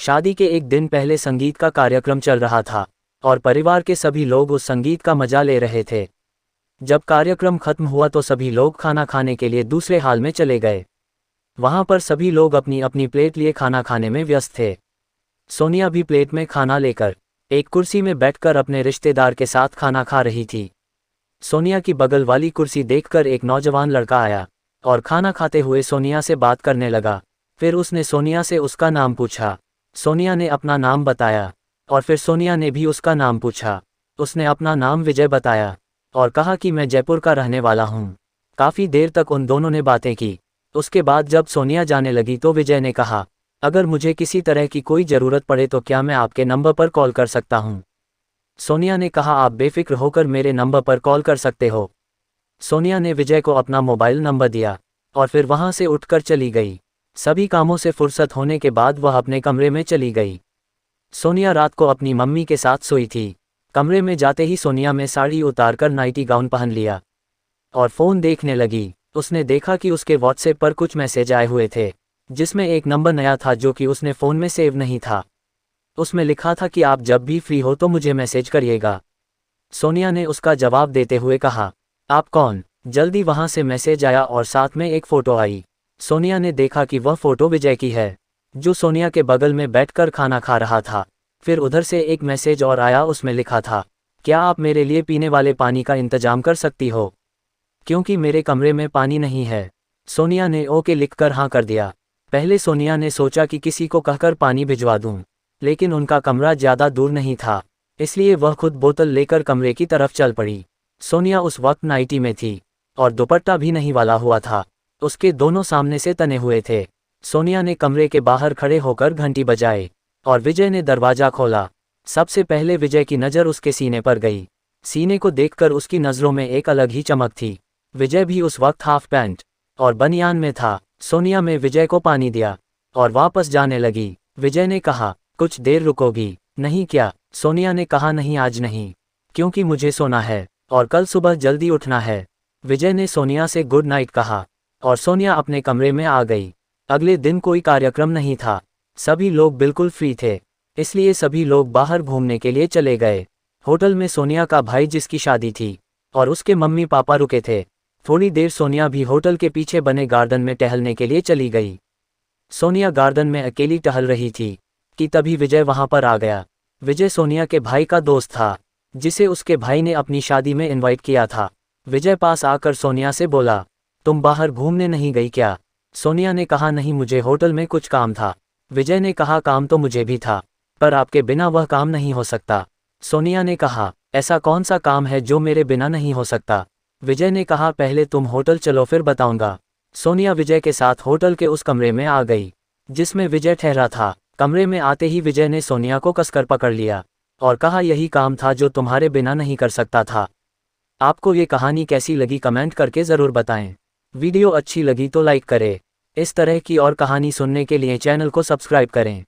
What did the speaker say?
शादी के एक दिन पहले संगीत का कार्यक्रम चल रहा था और परिवार के सभी लोग उस संगीत का मजा ले रहे थे। जब कार्यक्रम खत्म हुआ तो सभी लोग खाना खाने के लिए दूसरे हाल में चले गए। वहां पर सभी लोग अपनी अपनी प्लेट लिए खाना खाने में व्यस्त थे। सोनिया भी प्लेट में खाना लेकर एक कुर्सी में बैठकर अपने रिश्तेदार के साथ खाना खा रही थी। सोनिया की बगल वाली कुर्सी देखकर एक नौजवान लड़का आया और खाना खाते हुए सोनिया से बात करने लगा। फिर उसने सोनिया से उसका नाम पूछा। सोनिया ने अपना नाम बताया और फिर सोनिया ने भी उसका नाम पूछा। उसने अपना नाम विजय बताया और कहा कि मैं जयपुर का रहने वाला हूँ। काफ़ी देर तक उन दोनों ने बातें की। उसके बाद जब सोनिया जाने लगी तो विजय ने कहा, अगर मुझे किसी तरह की कोई ज़रूरत पड़े तो क्या मैं आपके नंबर पर कॉल कर सकता हूँ? सोनिया ने कहा, आप बेफिक्र होकर मेरे नंबर पर कॉल कर सकते हो। सोनिया ने विजय को अपना मोबाइल नंबर दिया और फिर वहाँ से उठकर चली गई। सभी कामों से फुर्सत होने के बाद वह अपने कमरे में चली गई। सोनिया रात को अपनी मम्मी के साथ सोई थी। कमरे में जाते ही सोनिया में साड़ी उतारकर नाइटी गाउन पहन लिया और फ़ोन देखने लगी। उसने देखा कि उसके व्हाट्सएप पर कुछ मैसेज आए हुए थे जिसमें एक नंबर नया था जो कि उसने फ़ोन में सेव नहीं था। उसमें लिखा था कि आप जब भी फ्री हो तो मुझे मैसेज करिएगा। सोनिया ने उसका जवाब देते हुए कहा, आप कौन? जल्दी वहाँ से मैसेज आया और साथ में एक फ़ोटो आई। सोनिया ने देखा कि वह फ़ोटो विजय की है जो सोनिया के बगल में बैठकर खाना खा रहा था। फिर उधर से एक मैसेज और आया, उसमें लिखा था, क्या आप मेरे लिए पीने वाले पानी का इंतजाम कर सकती हो क्योंकि मेरे कमरे में पानी नहीं है। सोनिया ने ओके लिखकर हाँ कर दिया। पहले सोनिया ने सोचा कि किसी को कहकर पानी भिजवा दूं, लेकिन उनका कमरा ज़्यादा दूर नहीं था, इसलिए वह खुद बोतल लेकर कमरे की तरफ चल पड़ी। सोनिया उस वक्त नाइटी में थी और दुपट्टा भी नहीं वाला हुआ था। उसके दोनों सामने से तने हुए थे। सोनिया ने कमरे के बाहर खड़े होकर घंटी बजाई और विजय ने दरवाज़ा खोला। सबसे पहले विजय की नज़र उसके सीने पर गई। सीने को देखकर उसकी नज़रों में एक अलग ही चमक थी। विजय भी उस वक्त हाफ पैंट और बनियान में था। सोनिया में विजय को पानी दिया और वापस जाने लगी। विजय ने कहा, कुछ देर रुकोगी? नहीं क्या? सोनिया ने कहा, नहीं आज नहीं, क्योंकि मुझे सोना है और कल सुबह जल्दी उठना है। विजय ने सोनिया से गुड नाइट कहा और सोनिया अपने कमरे में आ गई। अगले दिन कोई कार्यक्रम नहीं था। सभी लोग बिल्कुल फ्री थे, इसलिए सभी लोग बाहर घूमने के लिए चले गए। होटल में सोनिया का भाई जिसकी शादी थी और उसके मम्मी पापा रुके थे। थोड़ी देर सोनिया भी होटल के पीछे बने गार्डन में टहलने के लिए चली गई। सोनिया गार्डन में अकेली टहल रही थी कि तभी विजय वहां पर आ गया। विजय सोनिया के भाई का दोस्त था जिसे उसके भाई ने अपनी शादी में इनवाइट किया था। विजय पास आकर सोनिया से बोला, तुम बाहर घूमने नहीं गई क्या? सोनिया ने कहा, नहीं, मुझे होटल में कुछ काम था। विजय ने कहा, काम तो मुझे भी था, पर आपके बिना वह काम नहीं हो सकता। सोनिया ने कहा, ऐसा कौन सा काम है जो मेरे बिना नहीं हो सकता? विजय ने कहा, पहले तुम होटल चलो फिर बताऊंगा। सोनिया विजय के साथ होटल के उस कमरे में आ गई जिसमें विजय ठहरा था। कमरे में आते ही विजय ने सोनिया को कसकर पकड़ लिया और कहा, यही काम था जो तुम्हारे बिना नहीं कर सकता था। आपको ये कहानी कैसी लगी कमेंट करके ज़रूर बताएं। वीडियो अच्छी लगी तो लाइक करें। इस तरह की और कहानी सुनने के लिए चैनल को सब्सक्राइब करें।